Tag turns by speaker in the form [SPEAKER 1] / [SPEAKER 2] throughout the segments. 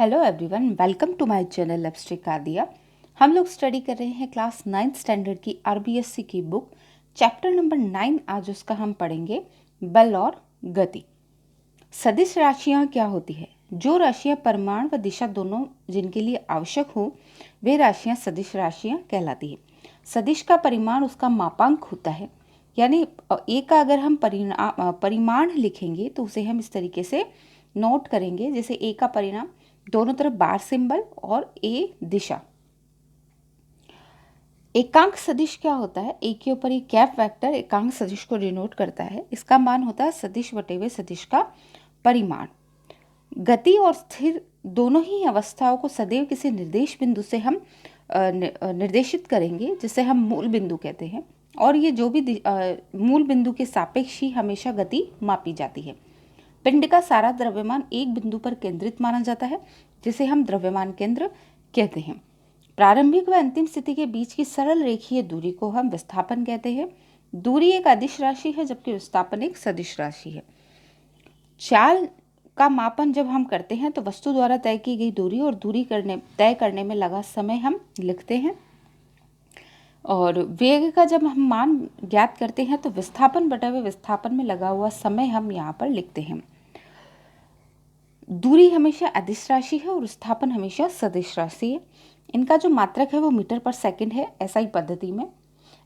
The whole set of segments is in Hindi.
[SPEAKER 1] Hello everyone, welcome to my channel lipstick Aadiya. हम लोग स्टडी कर रहे हैं क्लास 9th स्टैंडर्ड की आरबीएससी की बुक चैप्टर नंबर 9। आज उसका हम पढ़ेंगे बल और गति। सदिश राशियां क्या होती है? जो राशियां परिमाण व दिशा दोनों जिनके लिए आवश्यक हो वे राशियां सदिश राशियां कहलाती है। सदिश का परिमाण उसका मापांक होता है, यानी ए का अगर हम परिमाण लिखेंगे तो उसे हम इस तरीके से नोट करेंगे, जैसे ए का परिमाण दोनों तरफ बार सिंबल और ए दिशा। एकांक सदिश क्या होता है? ए के ऊपर ये कैप वेक्टर एकांक सदिश को डिनोट करता है। इसका मान होता है सदिश बटे हुए सदिश का परिमाण। गति और स्थिर दोनों ही अवस्थाओं को सदैव किसी निर्देश बिंदु से हम निर्देशित करेंगे, जिसे हम मूल बिंदु कहते हैं। और ये जो भी मूल बिंदु के सापेक्ष ही हमेशा गति मापी जाती है। पिंड का सारा द्रव्यमान एक बिंदु पर केंद्रित माना जाता है, जिसे हम द्रव्यमान केंद्र कहते हैं। प्रारंभिक व अंतिम स्थिति के बीच की सरल रेखीय दूरी को हम विस्थापन कहते हैं। दूरी एक अदिश राशि है, जबकि विस्थापन एक सदिश राशि है। चाल का मापन जब हम करते हैं तो वस्तु द्वारा तय की गई दूरी और दूरी तय करने में लगा समय हम लिखते हैं। और वेग का जब हम मान ज्ञात करते हैं तो विस्थापन बटा हुए विस्थापन में लगा हुआ समय हम यहाँ पर लिखते हैं। दूरी हमेशा अदिश राशि है और विस्थापन हमेशा सदिश राशि है। इनका जो मात्रक है वो मीटर पर सेकंड है एसआई पद्धति में।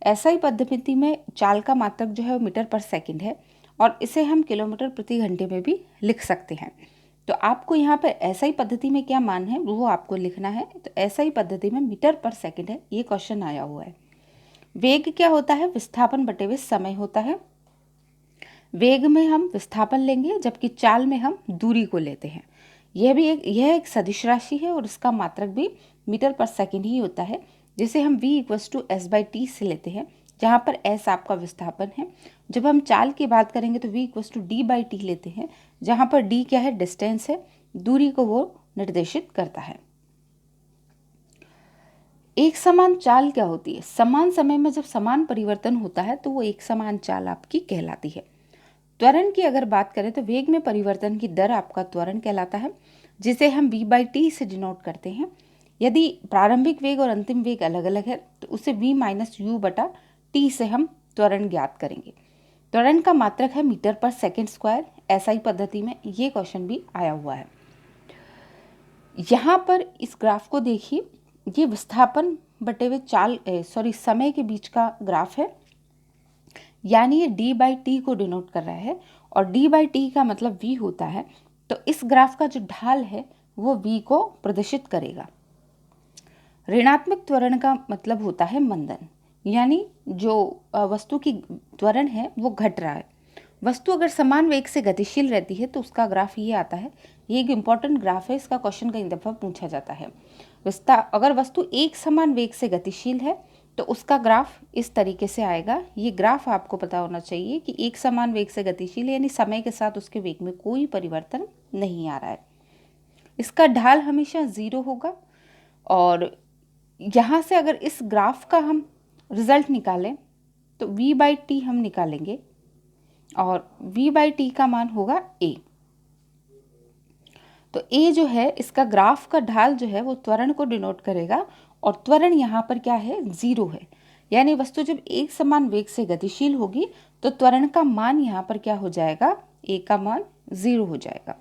[SPEAKER 1] एसआई पद्धति में चाल का मात्रक जो है वो मीटर पर सेकंड है और इसे हम किलोमीटर प्रति घंटे में भी लिख सकते हैं। तो आपको यहाँ पर एसआई पद्धति में क्या मान है वो आपको लिखना है। तो एसआई पद्धति में मीटर पर सेकंड है, ये क्वेश्चन आया हुआ है। वेग क्या होता है? विस्थापन बटे हुए समय होता है। वेग में हम विस्थापन लेंगे, जबकि चाल में हम दूरी को लेते हैं। यह एक सदिश राशि है और इसका मात्रक भी मीटर पर सेकंड ही होता है, जिसे हम v = s/t से लेते हैं, जहाँ पर s आपका विस्थापन है। जब हम चाल की बात करेंगे तो v = d/t लेते हैं, जहाँ पर d क्या है? डिस्टेंस है, दूरी को वो निर्देशित करता है। एक समान चाल क्या होती है? समान समय में जब समान परिवर्तन होता है तो वो एक समान चाल आपकी कहलाती है। त्वरण की अगर बात करें तो वेग में परिवर्तन की दर आपका त्वरण कहलाता है, जिसे हम v/t से डिनोट करते हैं। यदि प्रारंभिक वेग और अंतिम वेग अलग अलग है तो उसे v - u/t से हम त्वरण ज्ञात करेंगे। त्वरण का मात्रक है मीटर पर सेकंड स्क्वायर। एसआई पद्धति में ये क्वेश्चन भी आया हुआ है। यहाँ पर इस ग्राफ को देखिए, ये विस्थापन बटे हुए समय के बीच का ग्राफ है, यानी ये d/t को डिनोट कर रहा है और d/t का मतलब v होता है। तो इस ग्राफ का जो ढाल है वो v को प्रदर्शित करेगा। ऋणात्मक त्वरण का मतलब होता है मंदन, यानी जो वस्तु की त्वरण है वो घट रहा है। वस्तु अगर समान वेग से गतिशील रहती है तो उसका ग्राफ ये आता है। ये एक इम्पॉर्टेंट ग्राफ है, इसका क्वेश्चन कई दफ़ा पूछा जाता है। अगर वस्तु एक समान वेग से गतिशील है तो उसका ग्राफ इस तरीके से आएगा। ये ग्राफ आपको पता होना चाहिए कि एक समान वेग से गतिशील यानी समय के साथ उसके वेग में कोई परिवर्तन नहीं आ रहा है। इसका ढाल हमेशा 0 होगा। और यहाँ से अगर इस ग्राफ का हम रिजल्ट निकालें तो v/t हम निकालेंगे और v/t का मान होगा a। तो a जो है, इसका ग्राफ का ढाल जो है वो त्वरण को डिनोट करेगा और त्वरण यहाँ पर क्या है? 0 है। यानी वस्तु जब एक समान वेग से गतिशील होगी तो त्वरण का मान यहाँ पर क्या हो जाएगा? a का मान 0 हो जाएगा।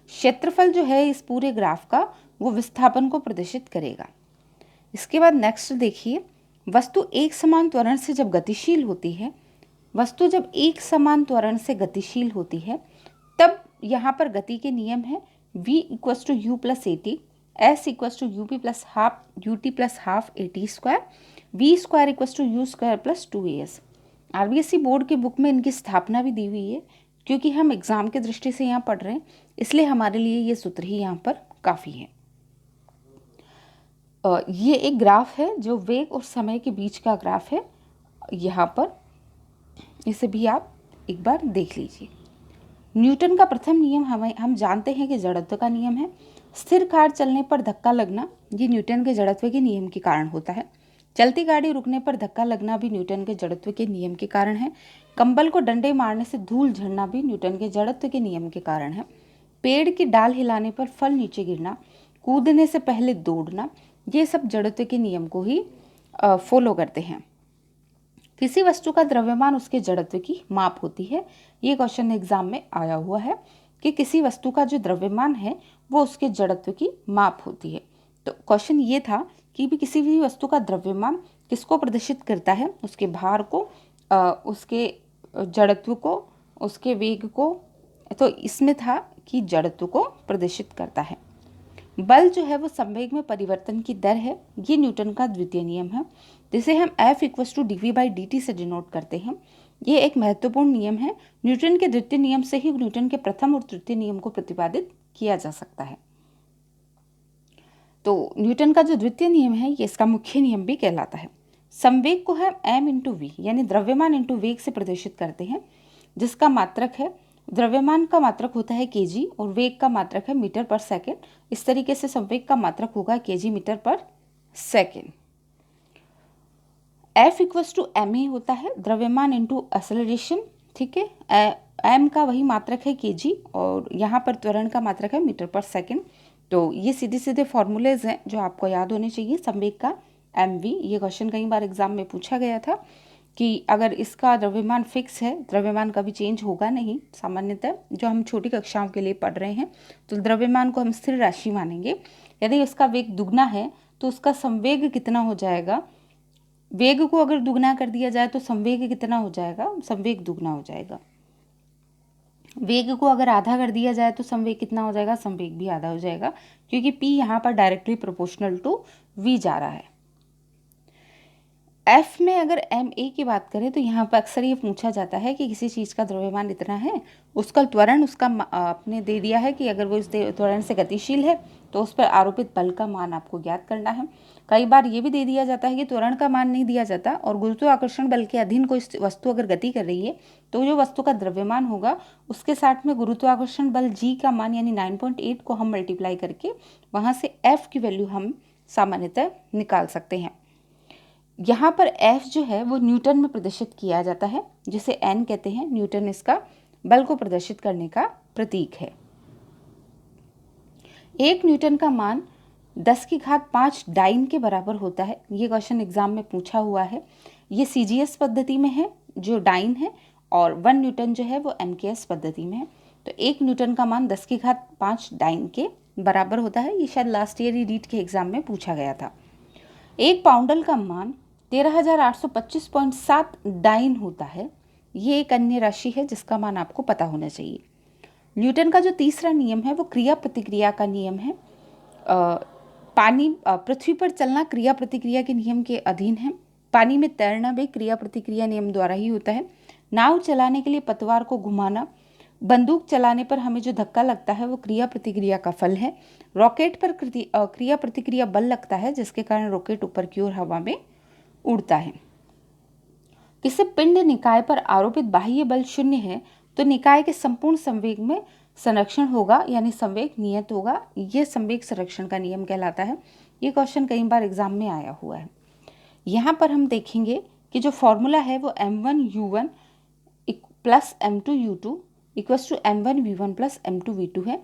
[SPEAKER 1] क्षेत्रफल जो है इस पूरे ग्राफ का वो विस्थापन को प्रदर्शित करेगा। इसके बाद नेक्स्ट देखिए, वस्तु एक समान त्वरण से जब गतिशील होती है, वस्तु जब एक समान त्वरण से गतिशील होती है तब यहाँ पर गति के नियम है v = u + at, s = up + half ut + half at², v² = u² + 2as। RBSC board के बुक में इनकी स्थापना भी दी हुई है। क्योंकि हम एग्जाम की दृष्टि से यहाँ पढ़ रहे हैं, इसलिए हमारे लिए ये सूत्र ही यहाँ पर काफ़ी है। ये एक ग्राफ है जो वेग और समय के बीच का ग्राफ है। यहाँ पर इसे भी आप एक बार देख लीजिए। न्यूटन का प्रथम नियम हम जानते हैं कि जड़त्व का नियम है। स्थिर कार चलने पर धक्का लगना ये न्यूटन के जड़त्व के नियम के कारण होता है। चलती गाड़ी रुकने पर धक्का लगना भी न्यूटन के जड़त्व के नियम के कारण है। कंबल को डंडे मारने से धूल झड़ना भी न्यूटन के जड़त्व के नियम के कारण है। पेड़ की डाल हिलाने पर फल नीचे गिरना कूदने से पहले दौड़ना, ये सब जड़त्व के नियम को ही फॉलो करते हैं। किसी वस्तु का द्रव्यमान उसके जड़त्व की माप होती है। ये क्वेश्चन एग्जाम में आया हुआ है कि किसी वस्तु का जो द्रव्यमान है वो उसके जड़त्व की माप होती है। तो क्वेश्चन ये था कि भी किसी भी वस्तु का द्रव्यमान किसको प्रदर्शित करता है, उसके भार को, उसके जड़त्व को, उसके वेग को। तो इसमें था कि जड़त्व को प्रदर्शित करता है। बल जो है वो संवेग में परिवर्तन की दर है। ये न्यूटन का द्वितीय नियम है, जिसे हम F=dv/dt से डिनोट करते हैं। ये एक महत्वपूर्ण नियम है। न्यूटन के द्वितीय नियम से ही न्यूटन के प्रथम और तृतीय नियम को प्रतिपादित किया जा सकता है। तो न्यूटन का जो द्वितीय नियम है ये इसका मुख्य नियम भी कहलाता है। संवेग को हम m/v यानी द्रव्यमान इंटू वेग से प्रदर्शित करते हैं, जिसका मात्रक है, द्रव्यमान का मात्रक होता है kg और वेग का मात्रक है मीटर पर सेकेंड। इस तरीके से संवेग का मात्रक होगा kg मीटर पर सेकेंड। F=ma होता है द्रव्यमान इंटू एक्सेलरेशन, ठीक है। m का वही मात्रक है kg और यहाँ पर त्वरण का मात्रक है मीटर पर सेकेंड। तो ये सीधे सीधे फॉर्मूलेज हैं जो आपको याद होने चाहिए। संवेग का mv, ये क्वेश्चन कई बार एग्जाम में पूछा गया था कि अगर इसका द्रव्यमान फिक्स है, द्रव्यमान कभी चेंज होगा नहीं, सामान्यतः जो हम छोटी कक्षाओं के लिए पढ़ रहे हैं तो द्रव्यमान को हम स्थिर राशि मानेंगे। यदि उसका वेग दुगना है तो उसका संवेग कितना हो जाएगा, वेग को अगर दुगना कर दिया जाए तो संवेग कितना हो जाएगा, संवेग दुगना हो जाएगा। वेग को अगर आधा कर दिया जाए तो संवेग कितना हो जाएगा, संवेग भी आधा हो जाएगा, क्योंकि p यहाँ पर डायरेक्टली प्रोपोर्शनल टू v जा रहा है। F में अगर ma की बात करें तो यहाँ पर अक्सर ये पूछा जाता है कि किसी चीज़ का द्रव्यमान इतना है, उसका त्वरण उसका आपने दे दिया है कि अगर वो इस त्वरण से गतिशील है तो उस पर आरोपित बल का मान आपको ज्ञात करना है। कई बार ये भी दे दिया जाता है कि त्वरण का मान नहीं दिया जाता और गुरुत्वाकर्षण बल के अधीन कोई वस्तु अगर गति कर रही है तो जो वस्तु का द्रव्यमान होगा उसके साथ में गुरुत्वाकर्षण बल g का मान यानी 9.8 को हम मल्टीप्लाई करके वहाँ से F की वैल्यू हम सामान्यतः निकाल सकते हैं। यहाँ पर F जो है वो न्यूटन में प्रदर्शित किया जाता है, जिसे N कहते हैं। न्यूटन इसका बल को प्रदर्शित करने का प्रतीक है। 1 न्यूटन का मान 10⁵ डाइन के बराबर होता है। ये क्वेश्चन एग्जाम में पूछा हुआ है। ये CGS पद्धति में है जो डाइन है, और 1 न्यूटन जो है वो MKS पद्धति में है। तो 1 न्यूटन का मान 10⁵ डाइन के बराबर होता है। ये शायद लास्ट ईयर ही रीट के एग्जाम में पूछा गया था। 1 पाउंडल का मान 13,825.7 डाइन होता है। ये एक अन्य राशि है जिसका मान आपको पता होना चाहिए। न्यूटन का जो तीसरा नियम है वो क्रिया प्रतिक्रिया का नियम है। पृथ्वी पर चलना क्रिया प्रतिक्रिया के नियम के अधीन है। पानी में तैरना भी क्रिया प्रतिक्रिया नियम द्वारा ही होता है। नाव चलाने के लिए पतवार को घुमाना, बंदूक चलाने पर हमें जो धक्का लगता है वो क्रिया प्रतिक्रिया का फल है। रॉकेट पर क्रिया प्रतिक्रिया बल लगता है जिसके कारण रॉकेट ऊपर की ओर हवा में उड़ता है। किसी पिंड निकाय पर आरोपित बाह्य बल 0 है तो निकाय के संपूर्ण संवेग में संरक्षण होगा, यानी संवेग नियत होगा। यह संवेग संरक्षण का नियम कहलाता है। ये क्वेश्चन कई बार एग्जाम में आया हुआ है। यहाँ पर हम देखेंगे कि जो फॉर्मूला है वो m1u1 plus m2u2 equals to m1v1 plus m2v2 है।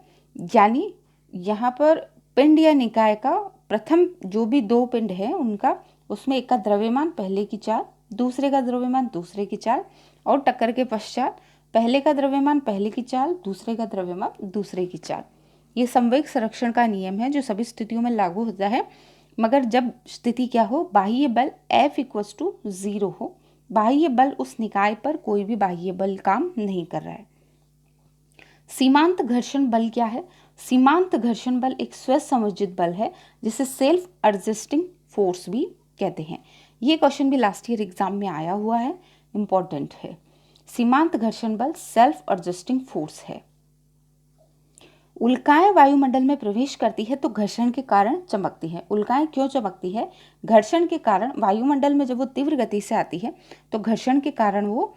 [SPEAKER 1] यानी यहाँ पर पिंड या निकाय का प्रथम जो भी 2 पिंड है उनका, उसमें एक का द्रव्यमान पहले की चाल, दूसरे का द्रव्यमान दूसरे की चाल, और टक्कर के पश्चात पहले का द्रव्यमान पहले की चाल, दूसरे का द्रव्यमान दूसरे की चाल। ये संवेग संरक्षण का नियम है जो सभी स्थितियों में लागू होता है, मगर जब स्थिति क्या हो, बाह्य बल F=0 हो, बाह्य बल उस निकाय पर कोई भी बाह्य बल काम नहीं कर रहा है। सीमांत घर्षण बल क्या है? सीमांत घर्षण बल एक स्वसंयोजित बल है जिसे सेल्फ एडजस्टिंग फोर्स भी कहते हैं। ये क्वेश्चन भी लास्ट ईयर एग्जाम में आया हुआ है, इंपॉर्टेंट है। सीमांत घर्षण बल सेल्फ एडजस्टिंग फोर्स है। उल्काएं वायुमंडल में प्रवेश करती है तो घर्षण के कारण चमकती है। उल्काएं क्यों चमकती है? घर्षण के कारण। वायुमंडल में जब वो तीव्र गति से आती है तो घर्षण के कारण वो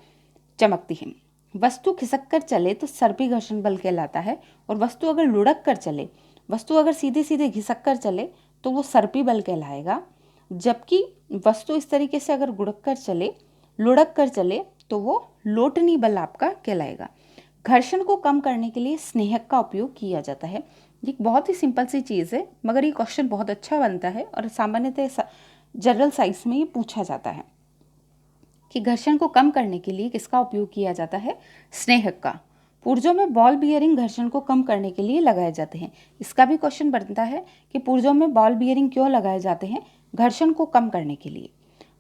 [SPEAKER 1] चमकती है। वस्तु खिसक कर चले तो सर्पी घर्षण बल कहलाता है, और वस्तु अगर लुढ़क कर चले, वस्तु अगर सीधे सीधे घिसक कर चले तो वो सर्पी बल कहलाएगा। जबकि वस्तु इस तरीके से अगर गुढ़क कर चले, लुढ़क कर चले तो वो लोटनी बल आपका कहलाएगा। घर्षण को कम करने के लिए स्नेहक का उपयोग किया जाता है। ये बहुत ही सिंपल सी चीज़ है, मगर ये क्वेश्चन बहुत अच्छा बनता है और सामान्यतः जनरल साइंस में ये पूछा जाता है कि घर्षण को कम करने के लिए किसका उपयोग किया जाता है? स्नेहक का। पुर्जों में बॉल बियरिंग घर्षण को कम करने के लिए लगाए जाते हैं। इसका भी क्वेश्चन बनता है कि पुर्जों में बॉल बियरिंग क्यों लगाए जाते हैं? घर्षण को कम करने के लिए।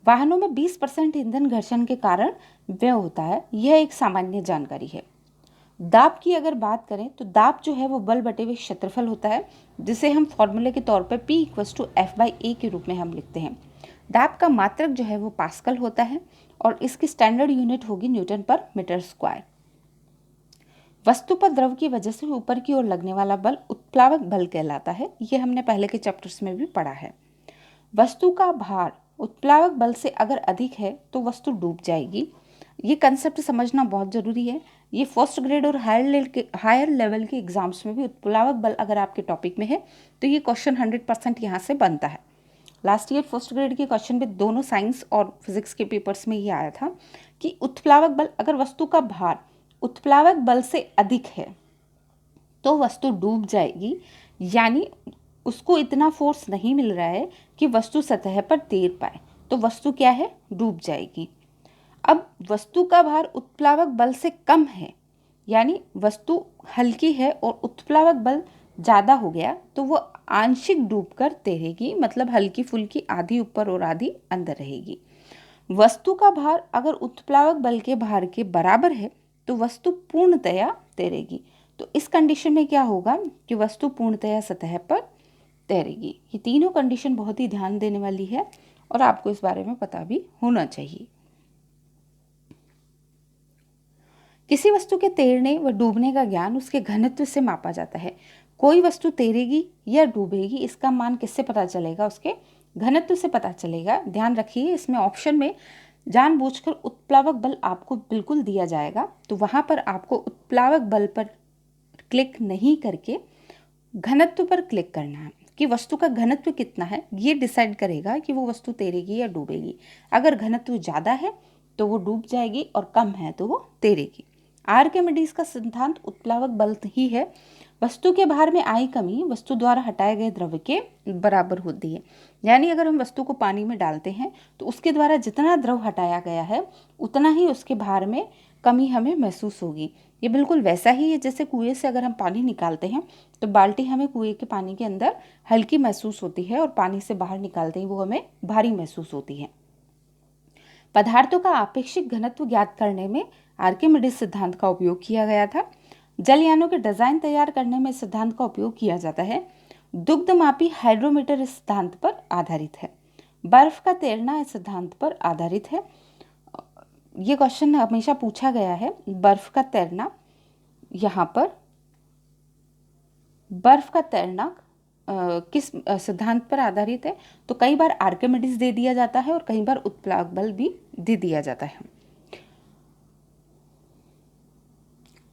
[SPEAKER 1] वाहनों में 20% ईंधन घर्षण के कारण व्यय होता है, यह एक सामान्य जानकारी है। दाब की अगर बात करें तो दाब जो है वो बल बटे हुए क्षेत्रफल होता है, जिसे हम फॉर्मूले के तौर पर P = F/A के रूप में हम लिखते हैं। दाब का मात्रक जो है वो पास्कल होता है और इसकी स्टैंडर्ड यूनिट होगी न्यूटन पर मीटर स्क्वायर। वस्तु पर द्रव की वजह से ऊपर की ओर लगने वाला बल उत्प्लावक बल कहलाता है। ये हमने पहले के चैप्टर्स में भी पढ़ा है। वस्तु का भार उत्प्लावक बल से अगर अधिक है तो वस्तु डूब जाएगी। ये कंसेप्ट समझना बहुत ज़रूरी है। ये फर्स्ट ग्रेड और हायर लेवल के एग्जाम्स में भी उत्प्लावक बल अगर आपके टॉपिक में है तो ये क्वेश्चन 100% यहाँ से बनता है। लास्ट ईयर फर्स्ट ग्रेड के क्वेश्चन में दोनों साइंस और फिजिक्स के पेपर्स में ये आया था कि उत्प्लावक बल, अगर वस्तु का भार उत्प्लावक बल से अधिक है तो वस्तु डूब जाएगी, यानी उसको इतना फोर्स नहीं मिल रहा है कि वस्तु सतह पर तैर पाए, तो वस्तु क्या है? डूब जाएगी। अब वस्तु का भार उत्प्लावक बल से कम है, यानी वस्तु हल्की है और उत्प्लावक बल ज़्यादा हो गया, तो वो आंशिक डूबकर तैरेगी, मतलब हल्की फुल्की आधी ऊपर और आधी अंदर रहेगी। वस्तु का भार अगर उत्प्लावक बल के भार के बराबर है तो वस्तु पूर्णतया तैरेगी। तो इस कंडीशन में क्या होगा कि वस्तु पूर्णतया सतह पर तैरेगी। ये तीनों कंडीशन बहुत ही ध्यान देने वाली है और आपको इस बारे में पता भी होना चाहिए। किसी वस्तु के तैरने व डूबने का ज्ञान उसके घनत्व से मापा जाता है। कोई वस्तु तैरेगी या डूबेगी, इसका मान किससे पता चलेगा? उसके घनत्व से पता चलेगा। ध्यान रखिए, इसमें ऑप्शन में जानबूझकर उत्प्लावक बल आपको बिल्कुल दिया जाएगा, तो वहाँ पर आपको उत्प्लावक बल पर क्लिक नहीं करके घनत्व पर क्लिक करना है कि वस्तु का घनत्व कितना है। ये डिसाइड करेगा कि वो वस्तु तैरेगी या डूबेगी। अगर घनत्व ज़्यादा है तो वो डूब जाएगी और कम है तो वो तैरेगी। आर्किमिडीज का सिद्धांत उत्प्लावक बल ही है। वस्तु के भार में आई कमी वस्तु द्वारा हटाए गए द्रव्य के बराबर होती है। यानी अगर हम वस्तु को पानी में डालते हैं तो उसके द्वारा जितना द्रव हटाया गया है उतना ही उसके भार में कमी हमें महसूस होगी। ये बिल्कुल वैसा ही है जैसे कुएं से अगर हम पानी निकालते हैं तो बाल्टी हमें कुएं के पानी के अंदर हल्की महसूस होती है और पानी से बाहर निकालते ही वो हमें भारी महसूस होती है। पदार्थों का आपेक्षिक घनत्व ज्ञात करने में आर्किमिडीज सिद्धांत का उपयोग किया गया था। जलयानों के डिजाइन तैयार करने में इस सिद्धांत का उपयोग किया जाता है। दुग्धमापी हाइड्रोमीटर इस सिद्धांत पर आधारित है। बर्फ का तैरना इस सिद्धांत पर आधारित है। ये क्वेश्चन हमेशा पूछा गया है, बर्फ का तैरना। यहाँ पर बर्फ का तैरना किस सिद्धांत पर आधारित है? तो कई बार आर्किमिडीज दे दिया जाता है और कई बार उत्प्लावक बल भी दे दिया जाता है।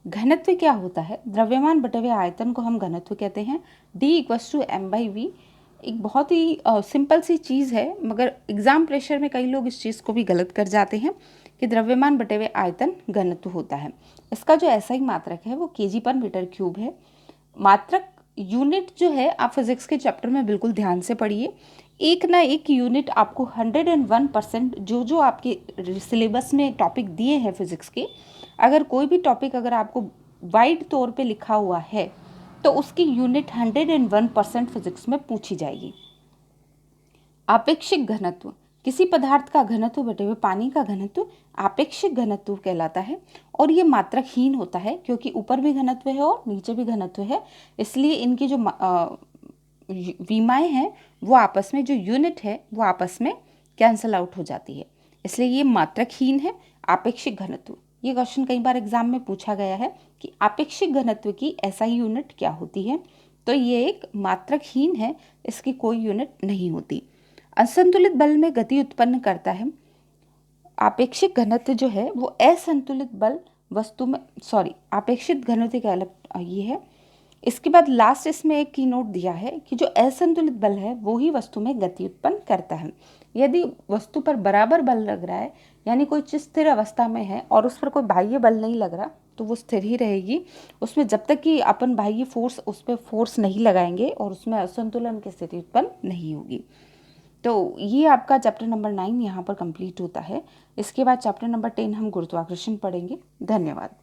[SPEAKER 1] घनत्व क्या होता है? द्रव्यमान बटे हुए आयतन को हम घनत्व कहते हैं। D = m/v एक बहुत ही सिंपल सी चीज़ है, मगर एग्जाम प्रेशर में कई लोग इस चीज़ को भी गलत कर जाते हैं कि द्रव्यमान बटे हुए आयतन घनत्व होता है। इसका जो SI मात्रक है वो kg/m3 है। मात्रक यूनिट जो है आप फिजिक्स के चैप्टर में बिल्कुल ध्यान से पढ़िए। एक ना एक यूनिट आपको 101% जो आपके सिलेबस में टॉपिक दिए हैं फिजिक्स के, अगर कोई भी टॉपिक अगर आपको वाइड तौर पे लिखा हुआ है तो उसकी यूनिट 101% फिजिक्स में पूछी जाएगी। आपेक्षिक घनत्व किसी पदार्थ का घनत्व बटे हुए पानी का घनत्व आपेक्षिक घनत्व कहलाता है और ये मात्रकहीन होता है क्योंकि ऊपर भी घनत्व है और नीचे भी घनत्व है, इसलिए इनकी जो विमाएँ हैं वो आपस में, जो यूनिट है वो आपस में कैंसल आउट हो जाती है, इसलिए ये मात्रकहीन है। आपेक्षिक घनत्व, ये क्वेश्चन कई बार एग्जाम में पूछा गया है कि आपेक्षिक घनत्व की SI यूनिट क्या होती है? तो ये एक मात्रकहीन है, इसकी कोई यूनिट नहीं होती। असंतुलित बल में गति उत्पन्न करता है। आपेक्षिक घनत्व जो है वो असंतुलित बल वस्तु में, आपेक्षिक घनत्व का अलग ये है। इसके बाद लास्ट इसमें एक की नोट दिया है कि जो असंतुलित बल है वो ही वस्तु में गति उत्पन्न करता है। यदि वस्तु पर बराबर बल लग रहा है, यानी कोई चीज स्थिर अवस्था में है और उस पर कोई बाह्य बल नहीं लग रहा, तो वो स्थिर ही रहेगी। उसमें जब तक कि अपन बाह्य फोर्स उस पर फोर्स नहीं लगाएंगे और उसमें असंतुलन की स्थिति उत्पन्न नहीं होगी। तो ये आपका चैप्टर नंबर 9 यहाँ पर कंप्लीट होता है। इसके बाद चैप्टर नंबर 10 हम गुरुत्वाकर्षण पढ़ेंगे। धन्यवाद।